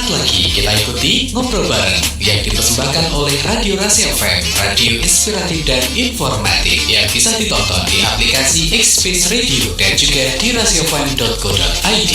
Sesaat lagi kita ikuti ngobrol bareng yang dipersembahkan oleh Radio Rasi FM, radio inspiratif dan informatif yang bisa ditonton di aplikasi X-Space Radio dan juga di rasiofm.co.id.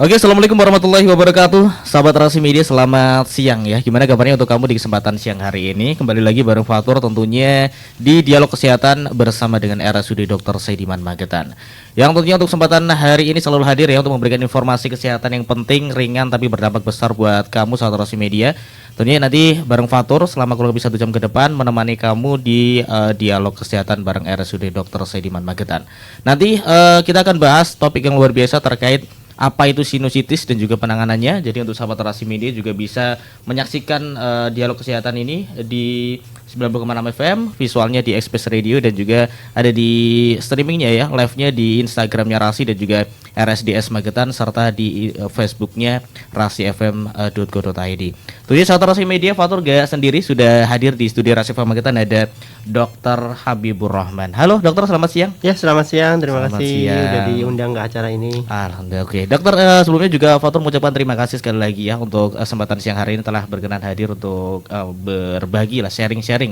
Oke, assalamualaikum warahmatullahi wabarakatuh. Sahabat Rasi Media, selamat siang ya. Gimana kabarnya untuk kamu di kesempatan siang hari ini? Kembali lagi bareng Fatur tentunya di Dialog Kesehatan bersama dengan RSUD Dr. Saidiman Magetan. Yang tentunya untuk kesempatan hari ini selalu hadir ya untuk memberikan informasi kesehatan yang penting, ringan tapi berdampak besar buat kamu sahabat Rasi Media. Tentunya nanti bareng Fatur selama kurang lebih 1 jam ke depan menemani kamu di Dialog Kesehatan bareng RSUD Dr. Saidiman Magetan. Nanti kita akan bahas topik yang luar biasa terkait apa itu sinusitis dan juga penanganannya. Jadi untuk sahabat Rasi Media juga bisa menyaksikan Dialog Kesehatan ini di 90,6 FM, visualnya di Express Radio dan juga ada di streamingnya ya, live-nya di Instagramnya Rasi dan juga RSDS Magetan serta di Facebooknya rasifm.co.id. Tentunya sahabat Rasi Media, Fatur gak sendiri sudah hadir di studio Rasi FM Magetan, ada Dr. Habibur Rahman. Halo dokter, selamat siang. Ya, selamat siang, terima Selamat kasih siang. sudah diundang ke acara ini. Alhamdulillah. Oke, dokter, sebelumnya juga Fatur mengucapkan terima kasih sekali lagi ya untuk kesempatan siang hari ini telah berkenan hadir untuk berbagi lah, sharing-sharing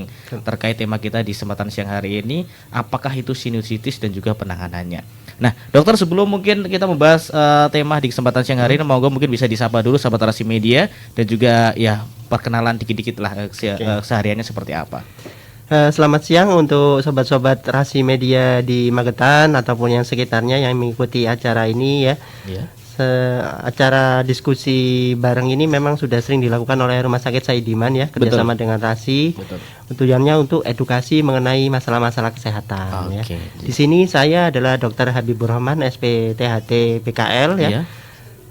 terkait tema kita di kesempatan siang hari ini. Apakah itu sinusitis dan juga penanganannya? Nah, dokter, sebelum mungkin kita membahas tema di kesempatan siang hari ini, mungkin bisa disapa dulu sahabat Rasi Media dan juga ya perkenalan dikit-dikit lah sehariannya seperti apa. Selamat siang untuk sobat-sobat Rasi Media di Magetan ataupun yang sekitarnya yang mengikuti acara ini ya. Iya. Acara diskusi bareng ini memang sudah sering dilakukan oleh Rumah Sakit Saidiman ya, kerjasama dengan Rasi. Betul. Tujuannya untuk edukasi mengenai masalah-masalah kesehatan ya. Oke. Di sini saya adalah Dr. Habibur Rahman, SPTHT PKL ya. Iya.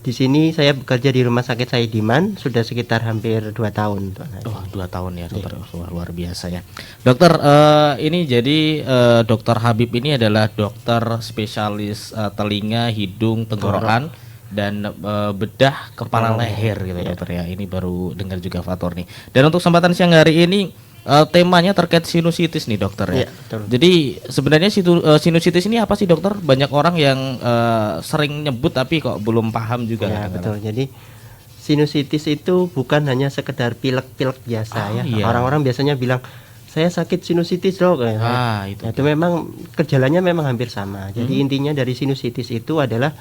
Di sini saya bekerja di Rumah Sakit Saidiman sudah sekitar hampir 2 tahun. Oh, 2 tahun ya dokter. Wah, luar biasa ya. Dokter, ini jadi Dokter Habib ini adalah dokter spesialis telinga, hidung, tenggorokan dan bedah kepala leher gitu ya dokter ya. Ini baru dengar juga Fatur nih. Dan untuk kesempatan siang hari ini temanya terkait sinusitis nih dokter ya. Betul. Jadi sebenarnya sinusitis ini apa sih dokter? Banyak orang yang sering nyebut tapi kok belum paham juga. Ya, betul. Jadi sinusitis itu bukan hanya sekedar pilek-pilek biasa ya. Iya. Orang-orang biasanya bilang saya sakit sinusitis dok. Itu memang gejalanya memang hampir sama. Jadi intinya dari sinusitis itu adalah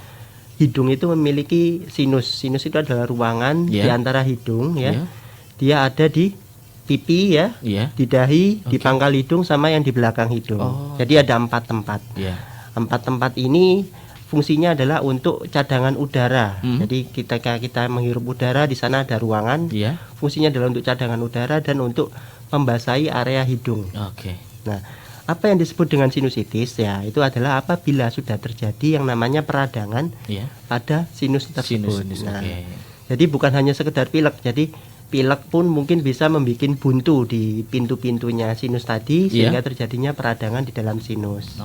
hidung itu memiliki sinus. Sinus itu adalah ruangan di antara hidung ya. Dia ada di pipi ya, di dahi, di pangkal hidung sama yang di belakang hidung. Jadi ada 4 tempat. 4 tempat ini fungsinya adalah untuk cadangan udara. Jadi ketika kita menghirup udara di sana ada ruangan. Fungsinya adalah untuk cadangan udara dan untuk membasahi area hidung. Oke. Nah, apa yang disebut dengan sinusitis ya, itu adalah apabila sudah terjadi yang namanya peradangan pada sinus tersebut. Jadi bukan hanya sekedar pilek. Jadi pilek pun mungkin bisa membuat buntu di pintu-pintunya sinus tadi sehingga terjadinya peradangan di dalam sinus.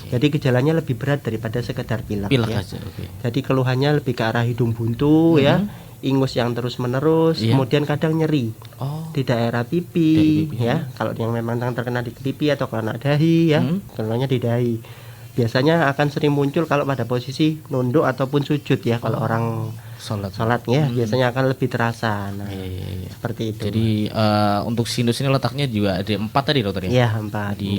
Jadi gejalanya lebih berat daripada sekedar pilek ya. Aja, Jadi keluhannya lebih ke arah hidung buntu ya, ingus yang terus menerus, kemudian kadang nyeri di daerah pipi ya. Kalau yang memang terkena di pipi atau kena dahi ya, keluhannya di dahi. Biasanya akan sering muncul kalau pada posisi nunduk ataupun sujud ya, kalau orang sholat ya, biasanya akan lebih terasa. Nah, seperti itu. Jadi untuk sinus ini letaknya juga ada 4 tadi dokter ya? Iya, 4. Di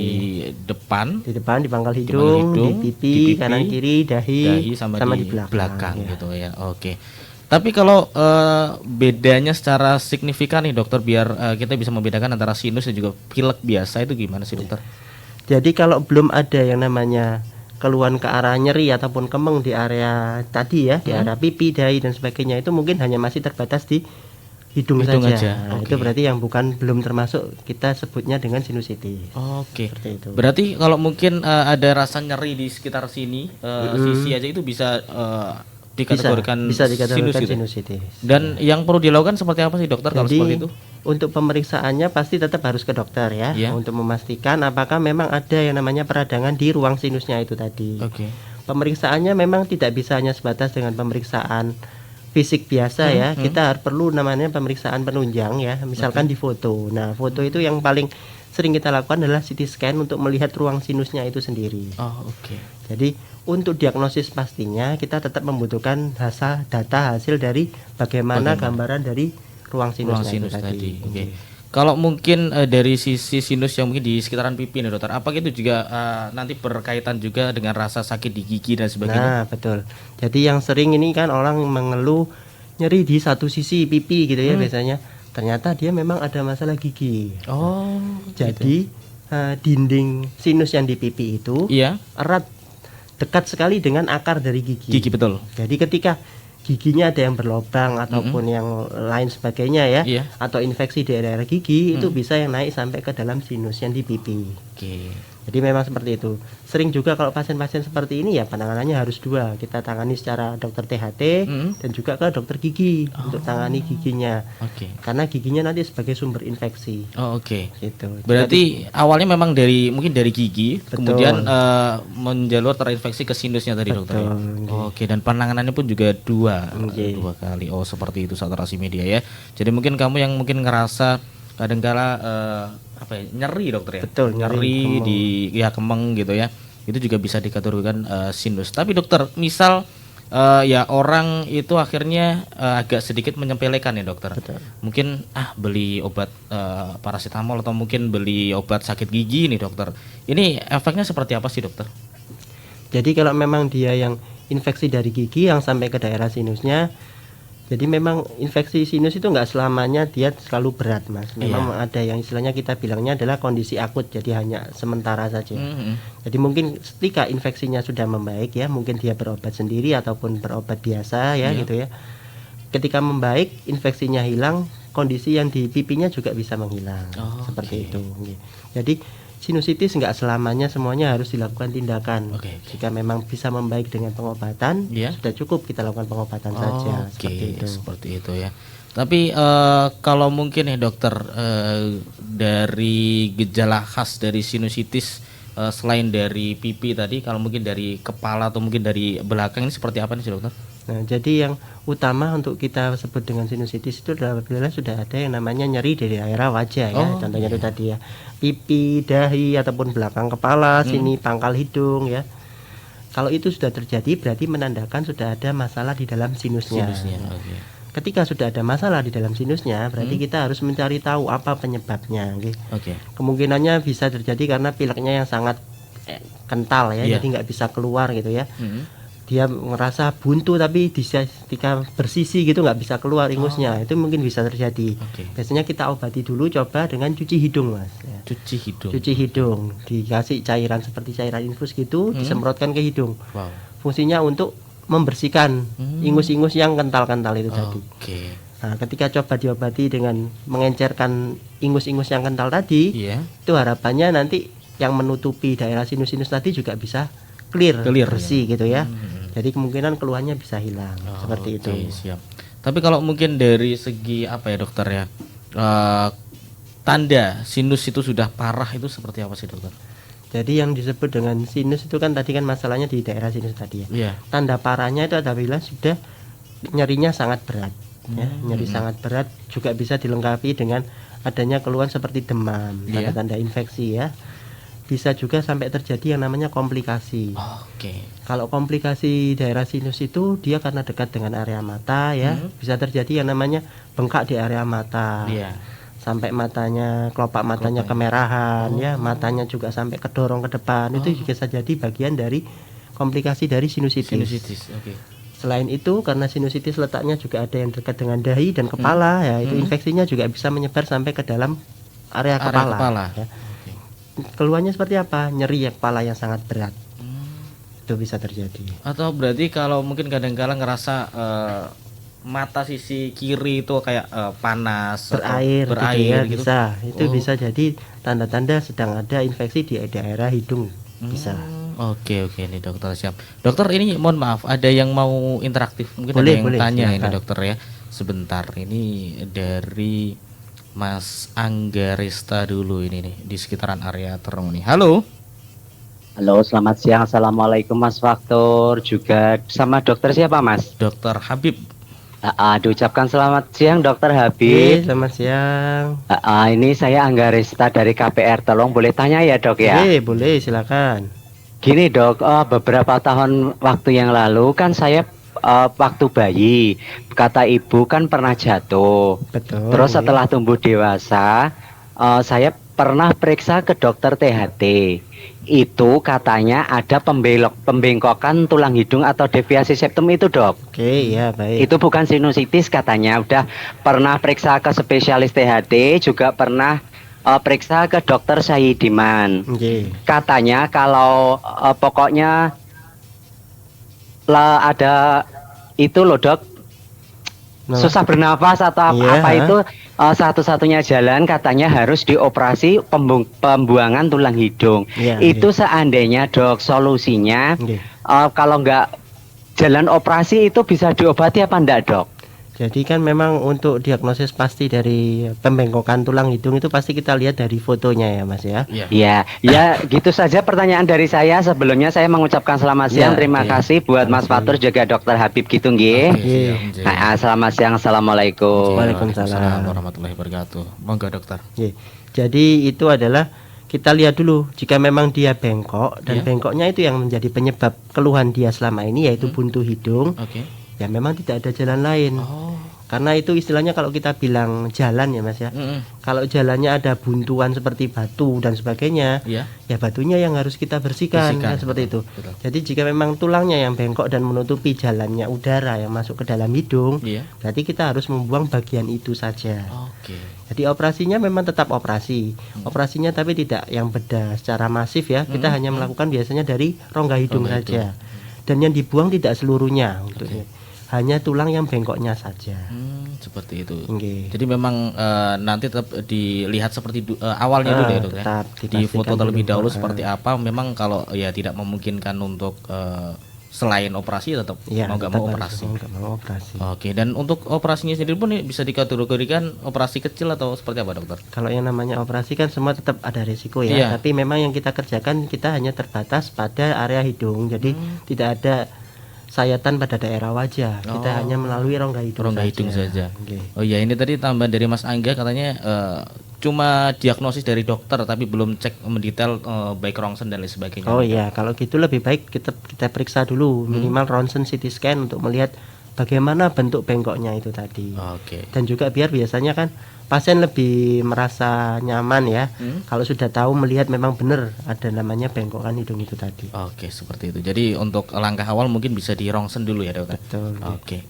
depan, di pangkal hidung, di pipi, kanan kiri, dahi sama di belakang ya. gitu ya. Oke. Tapi kalau bedanya secara signifikan nih dokter, biar kita bisa membedakan antara sinus dan juga pilek biasa itu gimana sih dokter? Jadi kalau belum ada yang namanya keluhan ke arah nyeri ataupun kemeng di area tadi ya, di area pipi, dahi dan sebagainya, itu mungkin hanya masih terbatas di hidung saja. Nah, itu berarti yang belum termasuk kita sebutnya dengan sinusitis. Oke. Seperti itu. Berarti kalau mungkin ada rasa nyeri di sekitar sini, sisi aja itu bisa dikategorikan bisa dikategorikan sinusitis. Dan yang perlu dilakukan seperti apa sih dokter kalau seperti itu? Untuk pemeriksaannya pasti tetap harus ke dokter ya, untuk memastikan apakah memang ada yang namanya peradangan di ruang sinusnya itu tadi. Pemeriksaannya memang tidak bisa hanya sebatas dengan pemeriksaan fisik biasa ya, kita perlu namanya pemeriksaan penunjang ya, misalkan di foto. Nah, foto itu yang paling sering kita lakukan adalah CT scan untuk melihat ruang sinusnya itu sendiri. Oh, oke. Jadi untuk diagnosis pastinya kita tetap membutuhkan data hasil dari bagaimana gambaran dari ruang sinusnya sinus itu tadi. Oke. Kalau mungkin dari sisi sinus yang mungkin di sekitaran pipi nih dokter, apakah itu juga nanti berkaitan juga dengan rasa sakit di gigi dan sebagainya? Nah, betul. Jadi yang sering ini kan orang mengeluh nyeri di satu sisi pipi gitu ya biasanya. Ternyata dia memang ada masalah gigi. Oh, jadi dinding sinus yang di pipi itu erat dekat sekali dengan akar dari gigi. Gigi, betul. Jadi ketika giginya ada yang berlubang ataupun yang lain sebagainya ya, atau infeksi di daerah gigi itu bisa yang naik sampai ke dalam sinus yang di pipi. Oke. Jadi memang seperti itu. Sering juga kalau pasien-pasien seperti ini ya penanganannya harus dua. Kita tangani secara dokter THT dan juga ke dokter gigi untuk tangani giginya. Karena giginya nanti sebagai sumber infeksi. Oh, oke. Gitu. Berarti awalnya memang mungkin dari gigi, kemudian menjalur terinfeksi ke sinusnya tadi dokter. Ya? Oke, dan penanganannya pun juga dua kali. Oh, seperti itu saudara media ya. Jadi mungkin kamu yang mungkin ngerasa kadangkala nyeri dokter ya. Betul, nyeri di kemeng gitu ya. Itu juga bisa dikategorikan sinus. Tapi dokter, misal ya orang itu akhirnya agak sedikit menyepelekan ya dokter. Betul. Mungkin beli obat paracetamol atau mungkin beli obat sakit gigi nih dokter. Ini efeknya seperti apa sih dokter? Jadi kalau memang dia yang infeksi dari gigi yang sampai ke daerah sinusnya, jadi memang infeksi sinus itu nggak selamanya dia selalu berat mas. Memang ada yang istilahnya kita bilangnya adalah kondisi akut, jadi hanya sementara saja. Jadi mungkin ketika infeksinya sudah membaik ya, mungkin dia berobat sendiri ataupun berobat biasa ya gitu ya. Ketika membaik, infeksinya hilang, kondisi yang di pipinya juga bisa menghilang. Seperti itu. Jadi sinusitis nggak selamanya semuanya harus dilakukan tindakan. Jika memang bisa membaik dengan pengobatan, sudah cukup kita lakukan pengobatan saja. Seperti itu ya. Tapi kalau mungkin ya dokter, dari gejala khas dari sinusitis selain dari pipi tadi, kalau mungkin dari kepala atau mungkin dari belakang ini seperti apa nih sih dokter? Nah, jadi yang utama untuk kita sebut dengan sinusitis itu adalah apabila sudah ada yang namanya nyeri dari daerah wajah ya. Contohnya itu tadi ya, pipi, dahi ataupun belakang kepala, sini pangkal hidung ya. Kalau itu sudah terjadi berarti menandakan sudah ada masalah di dalam sinusnya. Ketika sudah ada masalah di dalam sinusnya, berarti kita harus mencari tahu apa penyebabnya. Kemungkinannya bisa terjadi karena pileknya yang sangat kental ya, jadi nggak bisa keluar gitu ya. Dia ngerasa buntu tapi ketika bersisi gitu nggak bisa keluar ingusnya, itu mungkin bisa terjadi. Biasanya kita obati dulu coba dengan cuci hidung mas ya. Cuci hidung dikasih cairan seperti cairan infus gitu, disemprotkan ke hidung. Fungsinya untuk membersihkan ingus-ingus yang kental-kental itu tadi. Nah, ketika coba diobati dengan mengencerkan ingus-ingus yang kental tadi, itu harapannya nanti yang menutupi daerah sinus-sinus tadi juga bisa clear bersih gitu ya. Jadi kemungkinan keluhannya bisa hilang seperti itu. Siap. Tapi kalau mungkin dari segi apa ya dokter ya, tanda sinus itu sudah parah itu seperti apa sih dokter? Jadi yang disebut dengan sinus itu kan tadi kan masalahnya di daerah sinus tadi ya. Tanda parahnya itu apabila sudah nyerinya sangat berat. Nyeri sangat berat juga bisa dilengkapi dengan adanya keluhan seperti demam, tanda-tanda infeksi ya. Bisa juga sampai terjadi yang namanya komplikasi. Kalau komplikasi daerah sinus itu dia karena dekat dengan area mata ya, bisa terjadi yang namanya bengkak di area mata. Sampai matanya, kelopak matanya kemerahan ya, matanya juga sampai kedorong ke depan. Itu juga bisa jadi bagian dari komplikasi dari sinusitis. Selain itu karena sinusitis letaknya juga ada yang dekat dengan dahi dan kepala ya, itu infeksinya juga bisa menyebar sampai ke dalam area kepala. Ya. Keluhannya seperti apa? Nyeri kepala yang sangat berat. Itu bisa terjadi. Atau berarti kalau mungkin kadang-kala ngerasa mata sisi kiri itu kayak panas, berair gitu. Bisa. Itu bisa jadi tanda-tanda sedang ada infeksi di daerah hidung. Bisa. Oke ini dokter siap. Dokter ini mohon maaf, ada yang mau interaktif mungkin boleh, ada yang tanya silakan. ini dokter ya. Sebentar, ini dari Mas Anggarista dulu ini nih di sekitaran area Terong nih. Halo, selamat siang. Assalamualaikum Mas Faktor, juga sama dokter siapa Mas? Dokter Habib. Diucapkan selamat siang Dokter Habib. Selamat siang. Ini saya Angga Resta dari KPR. Tolong boleh tanya ya Dok ya? Boleh silakan. Gini Dok, beberapa tahun waktu yang lalu kan saya waktu bayi, kata ibu kan pernah jatuh. Betul. Terus setelah tumbuh dewasa, saya pernah periksa ke dokter THT. Itu katanya ada pembengkokan tulang hidung atau deviasi septum itu Dok. Oke, ya baik. Itu bukan sinusitis katanya. Udah pernah periksa ke spesialis THT, juga pernah periksa ke dokter Saidiman. Katanya kalau pokoknya ada itu loh Dok, susah bernafas atau apa itu satu-satunya jalan katanya harus dioperasi pembuangan tulang hidung. Itu seandainya Dok solusinya kalau nggak jalan operasi itu bisa diobati apa enggak Dok? Jadi kan memang untuk diagnosis pasti dari pembengkokan tulang hidung itu pasti kita lihat dari fotonya ya Mas ya. Iya, ya gitu saja pertanyaan dari saya. Sebelumnya saya mengucapkan selamat siang. Terima kasih buat Mas Fatur juga Dokter Habib gitu nggih. Selamat siang. Assalamualaikum. Waalaikumsalam warahmatullahi wabarakatuh. Monggo Dokter. Jadi itu adalah kita lihat dulu jika memang dia bengkok dan bengkoknya itu yang menjadi penyebab keluhan dia selama ini yaitu buntu hidung. Ya memang tidak ada jalan lain. Karena itu istilahnya kalau kita bilang jalan ya Mas ya. Kalau jalannya ada buntuan seperti batu dan sebagainya, ya batunya yang harus kita bersihkan. Kan seperti itu. Jadi jika memang tulangnya yang bengkok dan menutupi jalannya udara yang masuk ke dalam hidung, berarti kita harus membuang bagian itu saja. Jadi operasinya memang tetap operasi. Operasinya tapi tidak yang bedah secara masif ya. Kita hanya melakukan biasanya dari rongga hidung saja. Dan yang dibuang tidak seluruhnya untuknya. Hanya tulang yang bengkoknya saja. Seperti itu. Jadi memang nanti tetap dilihat seperti awalnya dulu ya Dok ya. Di foto terlebih dahulu seperti apa. Memang kalau ya tidak memungkinkan untuk selain operasi tetap mau nggak mau operasi. Oke, dan untuk operasinya sendiri pun bisa dikategorikan operasi kecil atau seperti apa Dokter? Kalau yang namanya operasi kan semua tetap ada risiko ya. Tapi memang yang kita kerjakan kita hanya terbatas pada area hidung. Jadi tidak ada sayatan pada daerah wajah. Kita hanya melalui rongga hidung saja. Oh ya, ini tadi tambahan dari Mas Angga katanya cuma diagnosis dari dokter tapi belum cek mendetail baik rongsen dan lain sebagainya. Oh iya, kalau gitu lebih baik kita periksa dulu minimal ronsen CT scan untuk melihat bagaimana bentuk bengkoknya itu tadi. Dan juga biar biasanya kan pasien lebih merasa nyaman ya kalau sudah tahu melihat memang benar ada namanya bengkokan hidung itu tadi. Seperti itu. Jadi untuk langkah awal mungkin bisa di rongsen dulu ya Dokter. Betul.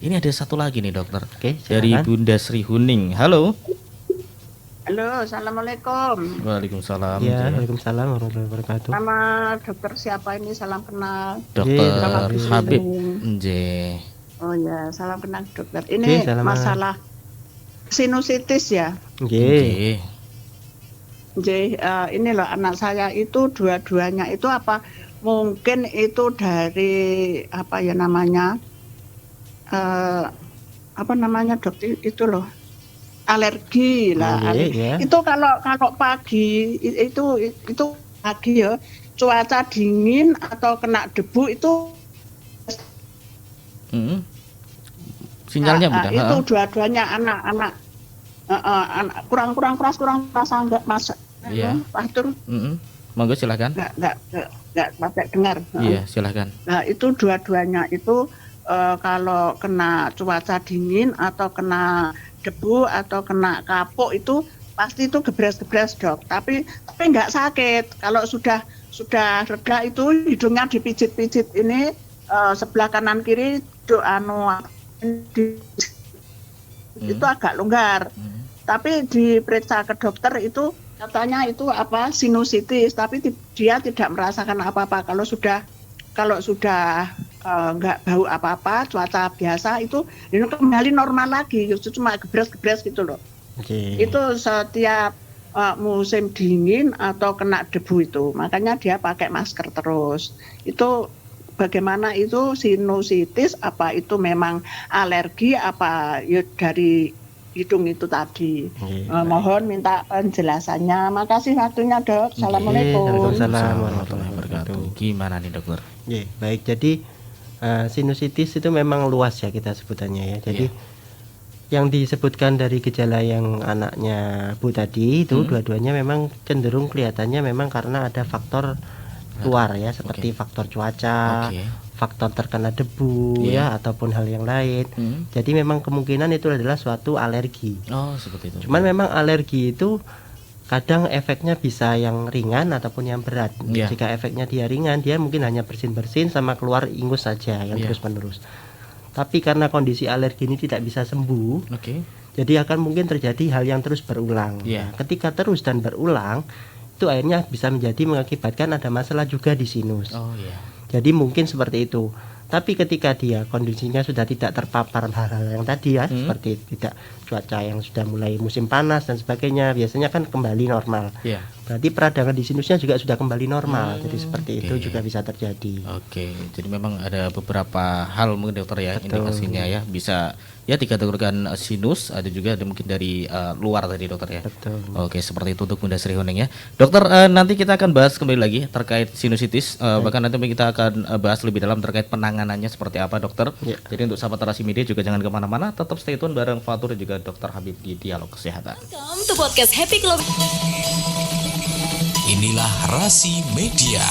Ini ada satu lagi nih Dokter. Dari Bunda Sri Huning. Halo. Halo, assalamualaikum. Waalaikumsalam. Ya, waalaikumsalam warahmatullahi wabarakatuh. Nama dokter siapa ini? Salam kenal. Dokter Habib. Oh ya, salam kenal dokter. Ini masalah sinusitis ya. Ini loh anak saya itu dua-duanya itu apa? Mungkin itu dari apa ya namanya? Apa namanya dokter itu loh? Alergi lah. Itu kalau pagi itu pagi ya cuaca dingin atau kena debu itu sinyalnya bukan? Itu dua-duanya anak-anak kurang rasa enggak mas. Pastor. Monggo silakan. Enggak pakai dengar. Iya, silakan. Nah, itu dua-duanya itu kalau kena cuaca dingin atau kena debu atau kena kapuk itu pasti itu gebres-gebres Dok. Tapi enggak sakit. Kalau sudah reda itu hidungnya dipijit-pijit ini sebelah kanan kiri itu agak longgar. Tapi diperiksa ke dokter itu katanya itu apa sinusitis, tapi dia tidak merasakan apa-apa. Kalau sudah nggak bau apa-apa, cuaca biasa itu kembali normal lagi, justru cuma gebres-gebres gitu loh. Itu setiap musim dingin atau kena debu itu, makanya dia pakai masker terus. Itu bagaimana itu sinusitis, apa itu memang alergi, apa ya dari hidung itu tadi. Mohon minta penjelasannya. Makasih waktunya Dok. Assalamualaikum. Waalaikumsalam warahmatullahi wabarakatuh. Gimana nih Dokter? Baik, jadi sinusitis itu memang luas ya kita sebutannya ya. Jadi yang disebutkan dari gejala yang anaknya Bu tadi itu dua-duanya memang cenderung kelihatannya memang karena ada faktor luar ya, seperti faktor cuaca, faktor terkena debu ya ataupun hal yang lain. Jadi memang kemungkinan itu adalah suatu alergi. Oh, seperti itu. Cuman memang alergi itu kadang efeknya bisa yang ringan ataupun yang berat. Jika efeknya dia ringan, dia mungkin hanya bersin-bersin sama keluar ingus saja yang terus-menerus. Tapi karena kondisi alergi ini tidak bisa sembuh, jadi akan mungkin terjadi hal yang terus berulang. Nah, ketika terus dan berulang, itu akhirnya bisa mengakibatkan ada masalah juga di sinus. Jadi mungkin seperti itu. Tapi ketika dia kondisinya sudah tidak terpapar hal-hal yang tadi ya, seperti tidak cuaca yang sudah mulai musim panas dan sebagainya, biasanya kan kembali normal. Berarti peradangan di sinusnya juga sudah kembali normal. Jadi seperti itu juga bisa terjadi. Jadi memang ada beberapa hal mungkin dokter ya, indikasinya ya, bisa ya dikategorikan sinus, ada juga ada mungkin dari luar tadi dokter ya. Seperti itu untuk Bunda Sri Honing ya. Dokter, nanti kita akan bahas kembali lagi terkait sinusitis, bahkan nanti kita akan bahas lebih dalam terkait penanganannya seperti apa dokter. Jadi untuk sahabat Rasi Media juga jangan kemana-mana, tetap stay tune bareng Fatur dan juga Dokter Habib di Dialog Kesehatan. Welcome to podcast Happy Club. Inilah Rasi Media.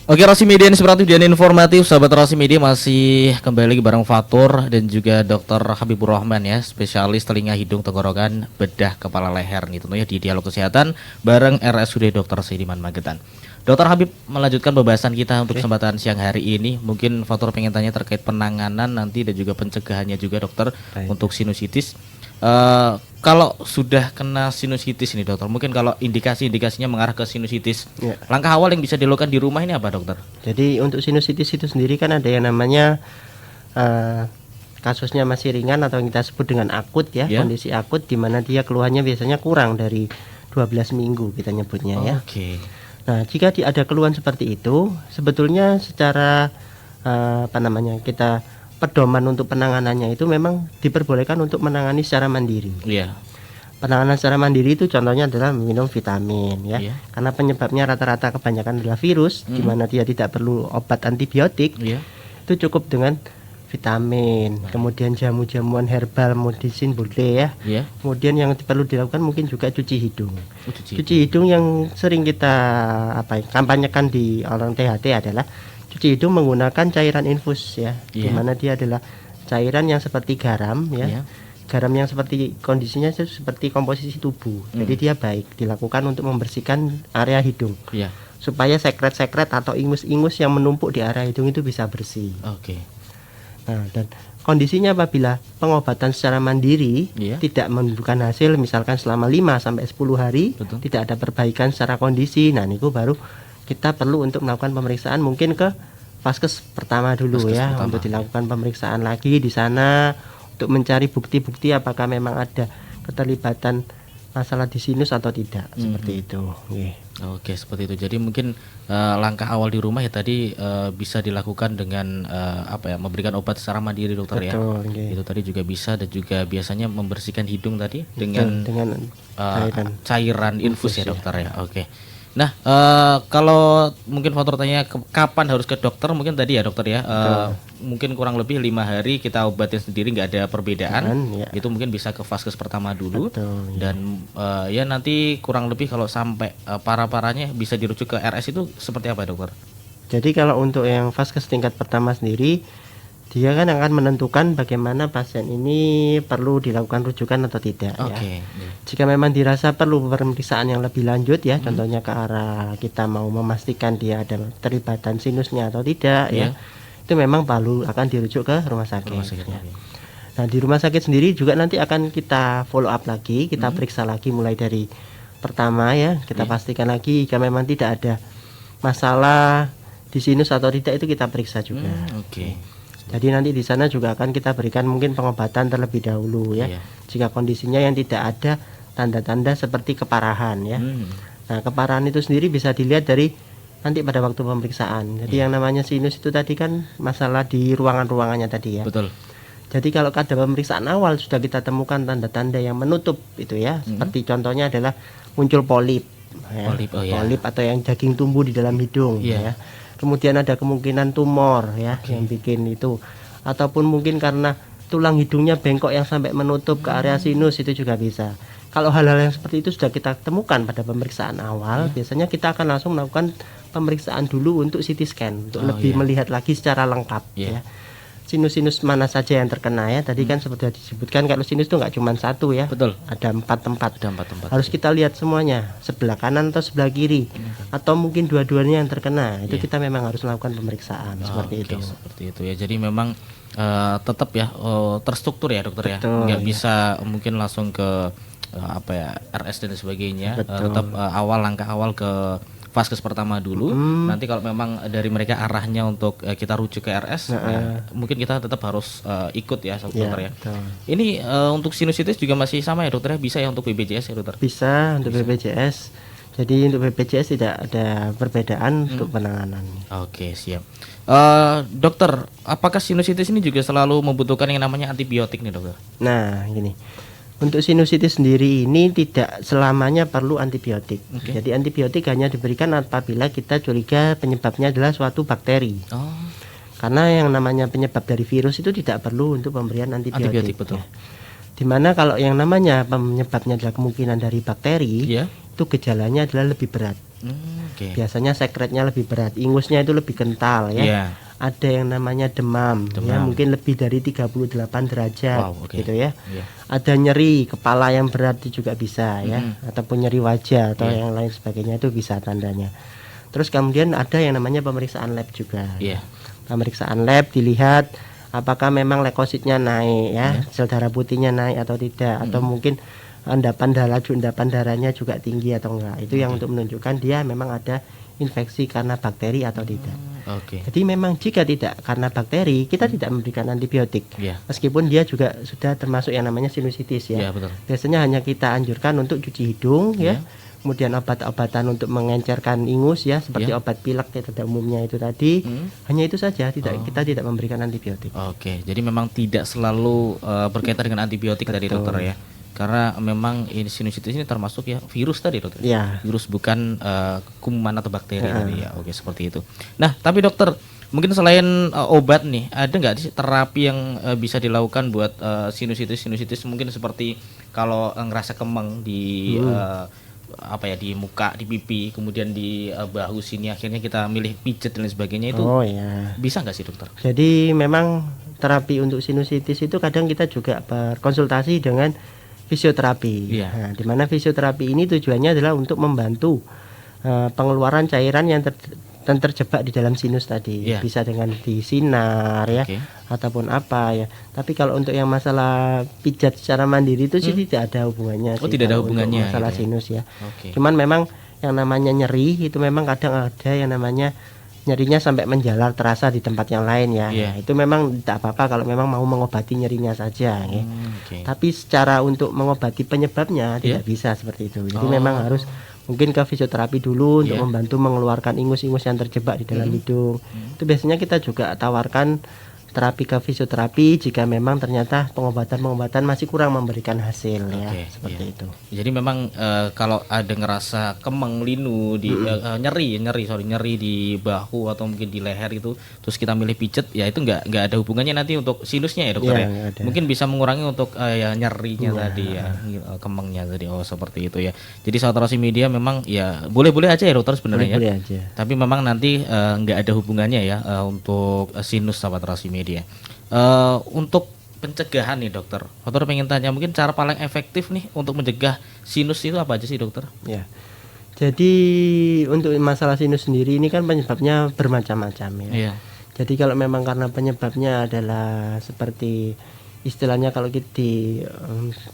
Oke, Rasi Media inspiratif dan informatif. Sahabat Rasi Media masih kembali lagi bareng Fatur dan juga Dr. Habibur Rahman ya, spesialis telinga, hidung, tenggorokan, bedah, kepala, leher nih tentunya di Dialog Kesehatan bareng RSUD Dr. Saidiman Magetan. Dr. Habib, melanjutkan pembahasan kita untuk kesempatan siang hari ini. Mungkin Fatur pengen tanya terkait penanganan nanti dan juga pencegahannya juga dokter untuk sinusitis. Kalau sudah kena sinusitis ini dokter, mungkin kalau indikasinya mengarah ke sinusitis, langkah awal yang bisa dilakukan di rumah ini apa dokter? Jadi untuk sinusitis itu sendiri kan ada yang namanya kasusnya masih ringan atau yang kita sebut dengan akut ya, kondisi akut di mana dia keluhannya biasanya kurang dari 12 minggu kita nyebutnya ya. Nah, jika ada keluhan seperti itu, sebetulnya secara kita pedoman untuk penanganannya itu memang diperbolehkan untuk menangani secara mandiri. Penanganan secara mandiri itu contohnya adalah minum vitamin ya. Karena penyebabnya rata-rata kebanyakan adalah virus, di mana dia tidak perlu obat antibiotik. Itu cukup dengan vitamin, kemudian jamu-jamuan herbal, medicine boleh ya. Kemudian yang perlu dilakukan mungkin juga cuci hidung. Cuci hidung yang sering kita kampanyekan di orang THT adalah cuci hidung menggunakan cairan infus ya, di mana dia adalah cairan yang seperti garam ya. Garam yang seperti kondisinya seperti komposisi tubuh. Jadi dia baik dilakukan untuk membersihkan area hidung. Supaya sekret-sekret atau ingus-ingus yang menumpuk di area hidung itu bisa bersih. Nah, dan kondisinya apabila pengobatan secara mandiri tidak menunjukkan hasil, misalkan selama 5 sampai 10 hari tidak ada perbaikan secara kondisi, nah niku baru kita perlu untuk melakukan pemeriksaan mungkin ke vaskes pertama dulu untuk dilakukan pemeriksaan lagi di sana untuk mencari bukti-bukti apakah memang ada keterlibatan masalah di sinus atau tidak, seperti itu. Oke, seperti itu. Jadi mungkin langkah awal di rumah ya tadi bisa dilakukan dengan memberikan obat secara mandiri dokter. Itu tadi juga bisa, dan juga biasanya membersihkan hidung tadi dengan cairan infus ya dokter ya. Nah, kalau mungkin Fatur tanya kapan harus ke dokter, mungkin tadi ya dokter ya, mungkin kurang lebih 5 hari kita obatin sendiri nggak ada perbedaan, itu mungkin bisa ke vaskes pertama dulu. Dan ya nanti kurang lebih kalau sampai parah-parahnya bisa dirujuk ke RS, itu seperti apa dokter? Jadi kalau untuk yang vaskes tingkat pertama sendiri, dia kan akan menentukan bagaimana pasien ini perlu dilakukan rujukan atau tidak ya. Jika memang dirasa perlu pemeriksaan yang lebih lanjut ya, contohnya ke arah kita mau memastikan dia ada terlibatan sinusnya atau tidak ya, itu memang perlu akan dirujuk ke rumah sakit. Nah, di rumah sakit sendiri juga nanti akan kita follow up lagi, kita periksa lagi mulai dari pertama ya, kita pastikan lagi jika memang tidak ada masalah di sinus atau tidak, itu kita periksa juga. Jadi nanti di sana juga akan kita berikan mungkin pengobatan terlebih dahulu ya. Jika kondisinya yang tidak ada tanda-tanda seperti keparahan ya. Nah, keparahan itu sendiri bisa dilihat dari nanti pada waktu pemeriksaan. Jadi yang namanya sinus itu tadi kan masalah di ruangan-ruangannya tadi ya. Jadi kalau pada pemeriksaan awal sudah kita temukan tanda-tanda yang menutup itu ya, seperti contohnya adalah muncul polip. ya. Polip atau yang daging tumbuh di dalam hidung ya. Kemudian ada kemungkinan tumor ya yang bikin itu, ataupun mungkin karena tulang hidungnya bengkok yang sampai menutup ke area sinus, itu juga bisa. Kalau hal-hal yang seperti itu sudah kita temukan pada pemeriksaan awal, biasanya kita akan langsung melakukan pemeriksaan dulu untuk CT scan untuk lebih melihat lagi secara lengkap ya. Sinus-sinus mana saja yang terkena ya. Tadi kan seperti disebutkan kalau sinus itu nggak cuma satu ya. Betul. Ada 4 tempat. Harus kita lihat semuanya, sebelah kanan atau sebelah kiri, atau mungkin dua-duanya yang terkena. Itu kita memang harus melakukan pemeriksaan seperti itu. Seperti itu ya. Jadi memang tetap ya terstruktur ya dokter. Betul, ya. Nggak bisa mungkin langsung ke RS dan sebagainya. Tetap langkah awal ke vaskes pertama dulu. Nanti kalau memang dari mereka arahnya untuk kita rujuk ke RS, mungkin kita tetap harus ikut ya dokter ya. Betul. Ini untuk sinusitis juga masih sama ya dokter ya, bisa ya untuk BPJS ya dokter? Bisa untuk BPJS. Jadi untuk BPJS tidak ada perbedaan untuk penanganan. Oke, siap. Dokter, apakah sinusitis ini juga selalu membutuhkan yang namanya antibiotik nih dokter? Nah, gini. Untuk sinusitis sendiri ini tidak selamanya perlu antibiotik. Jadi antibiotik hanya diberikan apabila kita curiga penyebabnya adalah suatu bakteri. Karena yang namanya penyebab dari virus itu tidak perlu untuk pemberian antibiotik. Betul. Dimana kalau yang namanya penyebabnya adalah kemungkinan dari bakteri, itu gejalanya adalah lebih berat. Biasanya sekretnya lebih berat, ingusnya itu lebih kental ya. Ada yang namanya demam. Ya, mungkin lebih dari 38 derajat gitu ya. Ada nyeri kepala yang berat itu juga bisa ya, ataupun nyeri wajah atau yang lain sebagainya, itu bisa tandanya. Terus kemudian ada yang namanya pemeriksaan lab juga. Pemeriksaan lab dilihat apakah memang leukositnya naik ya, sel darah putihnya naik atau tidak, atau mungkin endapan darahnya juga tinggi atau enggak. Itu yang untuk menunjukkan dia memang ada infeksi karena bakteri atau tidak. Jadi memang jika tidak karena bakteri, kita tidak memberikan antibiotik. Meskipun dia juga sudah termasuk yang namanya sinusitis ya. Biasanya hanya kita anjurkan untuk cuci hidung ya. Kemudian obat-obatan untuk mengencerkan ingus ya, seperti obat pilek pada umumnya itu tadi. Hanya itu saja, kita tidak memberikan antibiotik. Jadi memang tidak selalu berkaitan dengan antibiotik tadi dokter ya. Karena memang ini sinusitis ini termasuk ya virus tadi dokter. Virus bukan kuman atau bakteri tadi ya. Seperti itu. Nah, tapi dokter, mungkin selain obat nih, ada nggak sih terapi yang bisa dilakukan buat sinusitis mungkin seperti kalau ngerasa kemeng di di muka, di pipi, kemudian di bahu sini, akhirnya kita milih pijet dan lain sebagainya, itu bisa nggak sih dokter? Jadi memang terapi untuk sinusitis itu kadang kita juga berkonsultasi dengan fisioterapi. Nah, di mana fisioterapi ini tujuannya adalah untuk membantu pengeluaran cairan yang terjebak di dalam sinus tadi. Bisa dengan disinar ya, ataupun apa ya. Tapi kalau untuk yang masalah pijat secara mandiri itu sih tidak ada hubungannya. Tidak ada hubungannya masalah sinus ya. Cuman memang yang namanya nyeri itu memang kadang ada yang namanya nyerinya sampai menjalar terasa di tempat yang lain ya. Nah, itu memang tidak apa-apa kalau memang mau mengobati nyerinya saja ya. Tapi secara untuk mengobati penyebabnya tidak bisa seperti itu. Jadi memang harus mungkin ke fisioterapi dulu untuk membantu mengeluarkan ingus-ingus yang terjebak di dalam hidung. Itu biasanya kita juga tawarkan terapi ke fisioterapi jika memang ternyata pengobatan masih kurang memberikan hasil ya, seperti itu. Jadi memang kalau ada ngerasa kemeng, linu di nyeri di bahu atau mungkin di leher itu, terus kita milih pijet, ya itu nggak ada hubungannya nanti untuk sinusnya ya dokter ya. Mungkin bisa mengurangi untuk nyerinya tadi ya, kemengnya tadi. Seperti itu ya. Jadi Sahabat Rasi Media memang ya boleh-boleh aja ya dokter sebenarnya ya. Tapi memang nanti nggak ada hubungannya ya untuk sinus Sahabat Rasi Media. Untuk pencegahan nih dokter pengen tanya mungkin cara paling efektif nih untuk mencegah sinus itu apa aja sih dokter? Jadi untuk masalah sinus sendiri ini kan penyebabnya bermacam-macam ya. Jadi kalau memang karena penyebabnya adalah seperti istilahnya kalau di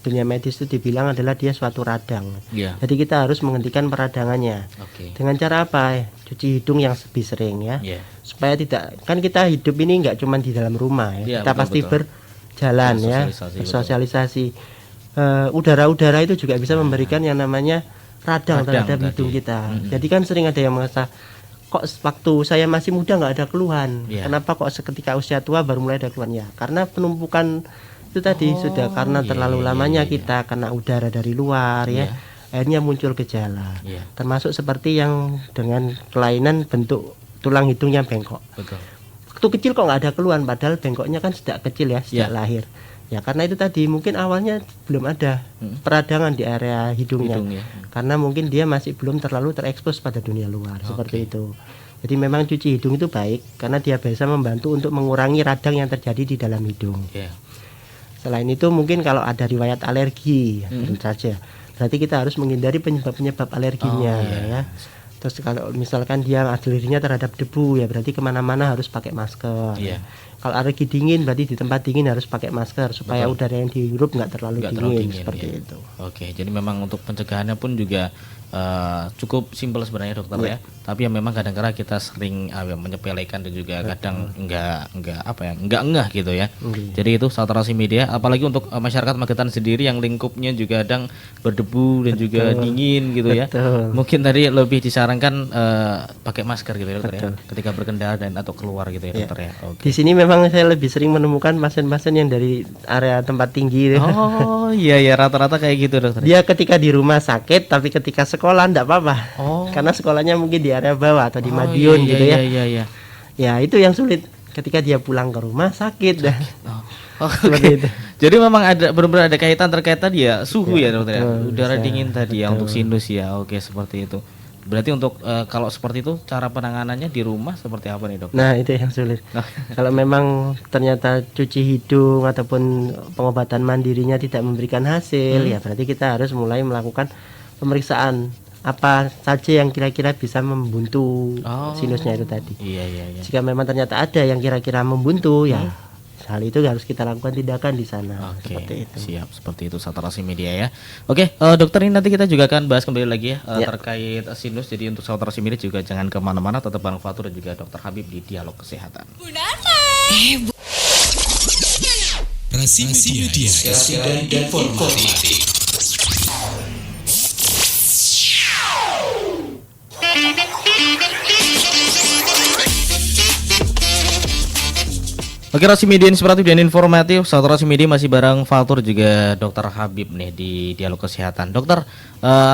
dunia medis itu dibilang adalah dia suatu radang. Jadi kita harus menghentikan peradangannya. Dengan cara apa? Cuci hidung yang lebih sering ya. Supaya tidak, kan kita hidup ini nggak cuma di dalam rumah ya. Kita pasti berjalan ya, bersosialisasi. Udara-udara itu juga bisa memberikan yang namanya radang terhadap hidung kita. Jadi kan sering ada yang merasa kok waktu saya masih muda nggak ada keluhan, kenapa kok seketika usia tua baru mulai ada keluhan ya? Karena penumpukan itu tadi sudah karena terlalu lamanya kita kena udara dari luar ya, akhirnya muncul gejala. Termasuk seperti yang dengan kelainan bentuk tulang hidung yang bengkok. Betul. Waktu kecil kok nggak ada keluhan, padahal bengkoknya kan sejak kecil ya, sejak lahir. Ya karena itu tadi mungkin awalnya belum ada peradangan di area hidungnya, karena mungkin dia masih belum terlalu terekspos pada dunia luar, seperti itu. Jadi memang cuci hidung itu baik karena dia bisa membantu untuk mengurangi radang yang terjadi di dalam hidung. Selain itu mungkin kalau ada riwayat alergi, tentu saja berarti kita harus menghindari penyebab-penyebab alerginya ya. Terus kalau misalkan dia alerginya terhadap debu, ya berarti kemana-mana harus pakai masker. Kalau alergi dingin berarti di tempat dingin harus pakai masker supaya udara yang dihirup nggak terlalu dingin seperti itu. Oke, jadi memang untuk pencegahannya pun juga cukup simpel sebenarnya dokter ya. Tapi ya memang kadang-kadang kita sering menyepelekan dan juga kadang enggak ngeh gitu ya. Jadi itu saturasi media, apalagi untuk masyarakat Magetan sendiri yang lingkupnya juga kadang berdebu dan juga dingin gitu ya. Mungkin tadi lebih disarankan pakai masker gitu ya dokter ya, ketika berkendara dan atau keluar gitu ya dokter ya. Di sini memang saya lebih sering menemukan pasien-pasien yang dari area tempat tinggi. Oh iya ya, rata-rata kayak gitu dokter. Dia ketika di rumah sakit, tapi ketika sekolah enggak apa-apa. Karena sekolahnya mungkin di area bawah atau di Madiun gitu ya. Ya itu yang sulit ketika dia pulang ke rumah sakit. Itu. Jadi memang ada benar-benar ada kaitan terkait tadi ya suhu ya dokter ya. Udara dingin tadi ya untuk sinus ya. Oke, seperti itu. Berarti untuk kalau seperti itu cara penanganannya di rumah seperti apa nih dokter? Nah itu yang sulit. Kalau memang ternyata cuci hidung ataupun pengobatan mandirinya tidak memberikan hasil, ya berarti kita harus mulai melakukan pemeriksaan apa saja yang kira-kira bisa membuntu sinusnya itu tadi. Jika memang ternyata ada yang kira-kira membuntu, ya hal itu harus kita lakukan tindakan di sana. Seperti itu. Siap, seperti itu saturasi media ya. Oke, dokter, ini nanti kita juga akan bahas kembali lagi ya, terkait sinus. Jadi untuk saturasi media juga jangan kemana-mana, tetap bareng Fatur dan juga Dokter Habib di Dialog Kesehatan. Rasi media, dan informatif. Oke, Rasi Media inspiratif dan informatif. Saturasi media masih bareng Fatur juga Dokter Habib nih di Dialog Kesehatan. Dokter,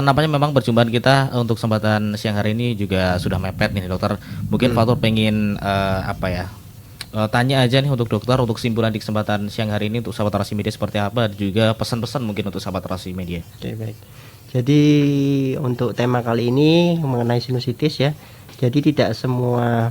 nampaknya memang perjumpaan kita untuk kesempatan siang hari ini juga sudah mepet nih dokter. Mungkin Fatur pengen tanya aja nih untuk dokter, untuk kesimpulan di kesempatan siang hari ini untuk sahabat Rasi Media seperti apa, juga pesan-pesan mungkin untuk sahabat Rasi Media. Oke, baik. Jadi untuk tema kali ini mengenai sinusitis ya. Jadi tidak semua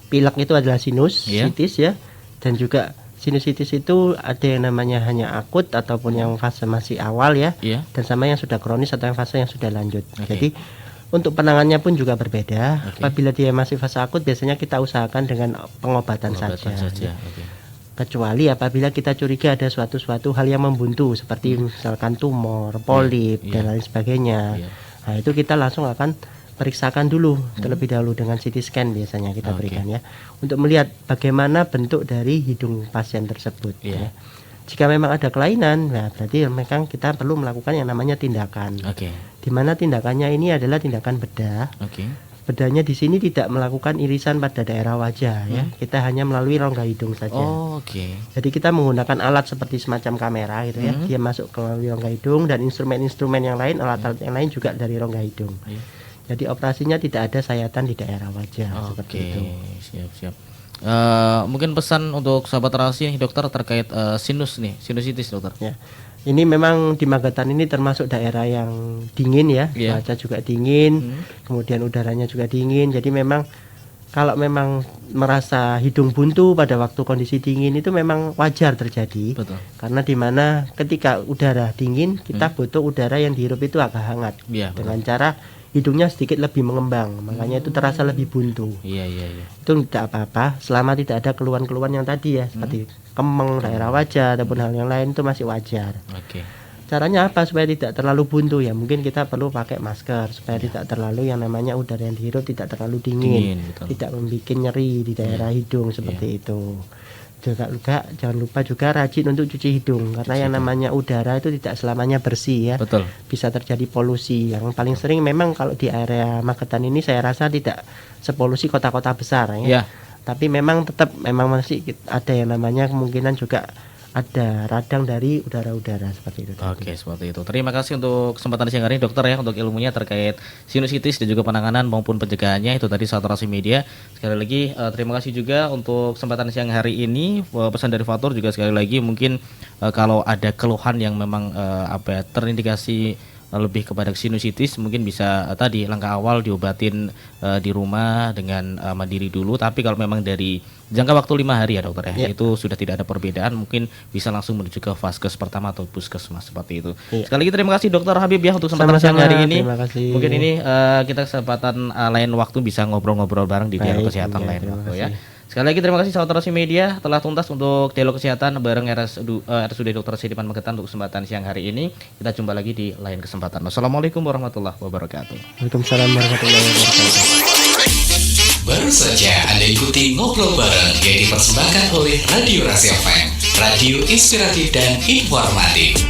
pilek itu adalah sinusitis ya. Dan juga sinusitis itu ada yang namanya hanya akut ataupun yang fase masih awal ya. Dan sama yang sudah kronis atau yang fase yang sudah lanjut. Jadi untuk penanganannya pun juga berbeda. Apabila dia masih fase akut, biasanya kita usahakan dengan pengobatan saja. Kecuali apabila kita curiga ada suatu hal yang membuntu seperti misalkan tumor, polip dan lain sebagainya. Nah itu kita langsung akan periksakan dulu terlebih dahulu dengan CT scan biasanya kita berikan ya, untuk melihat bagaimana bentuk dari hidung pasien tersebut ya. Jika memang ada kelainan, nah berarti memang kita perlu melakukan yang namanya tindakan. Di mana tindakannya ini adalah tindakan bedah. Bedahnya di sini tidak melakukan irisan pada daerah wajah ya. Kita hanya melalui rongga hidung saja. Jadi kita menggunakan alat seperti semacam kamera gitu ya. Dia masuk ke melalui rongga hidung, dan instrumen-instrumen yang lain, alat-alat yang lain juga dari rongga hidung. Jadi operasinya tidak ada sayatan di daerah wajah seperti itu. Siap. Mungkin pesan untuk sahabat Rasi nih dokter terkait sinusitis dokter. Ya. Ini memang di Magetan ini termasuk daerah yang dingin ya, cuaca juga dingin, kemudian udaranya juga dingin. Jadi memang kalau memang merasa hidung buntu pada waktu kondisi dingin itu memang wajar terjadi. Karena dimana ketika udara dingin kita butuh udara yang dihirup itu agak hangat. Dengan cara hidungnya sedikit lebih mengembang, makanya itu terasa lebih buntu. Itu tidak apa-apa selama tidak ada keluhan-keluhan yang tadi ya, seperti kemeng daerah wajah ataupun hal yang lain, itu masih wajar. Caranya apa supaya tidak terlalu buntu ya? Mungkin kita perlu pakai masker supaya tidak terlalu yang namanya udara yang dihirup tidak terlalu dingin tidak membuat nyeri di daerah hidung seperti itu. Jangan lupa juga rajin untuk cuci hidung, karena yang namanya udara itu tidak selamanya bersih ya. Bisa terjadi polusi. Yang paling sering memang kalau di area Magetan ini saya rasa tidak sepolusi kota-kota besar ya. Tapi memang tetap masih ada yang namanya kemungkinan juga ada radang dari udara-udara seperti itu. Oke, seperti itu. Terima kasih untuk kesempatan siang hari ini dokter ya, untuk ilmunya terkait sinusitis dan juga penanganan maupun pencegahannya. Itu tadi Sahabat Rasi Media. Sekali lagi terima kasih juga untuk kesempatan siang hari ini. Pesan dari Fatur juga sekali lagi, mungkin kalau ada keluhan yang memang terindikasi lebih kepada sinusitis, mungkin bisa tadi langkah awal diobatin di rumah dengan mandiri dulu. Tapi kalau memang dari jangka waktu 5 hari ya dokter ya, itu sudah tidak ada perbedaan, mungkin bisa langsung menuju ke vaskes pertama atau puskesmas seperti itu. Sekali lagi terima kasih dokter Habib ya untuk kesempatan siang hari ini. Mungkin ini kita kesempatan lain waktu bisa ngobrol-ngobrol bareng di dialog kesehatan lain waktu ya. Sekali lagi terima kasih Sahabat Rasi Media telah tuntas untuk dialog kesehatan bareng RSUD Dr. Sediman Magetan untuk kesempatan siang hari ini. Kita jumpa lagi di lain kesempatan. Wassalamualaikum warahmatullahi wabarakatuh. Waalaikumsalam warahmatullahi wabarakatuh. Baru saja Anda ikuti ngobrol bareng yang dipersembahkan oleh Radio Rasi FM, radio inspiratif dan informatif.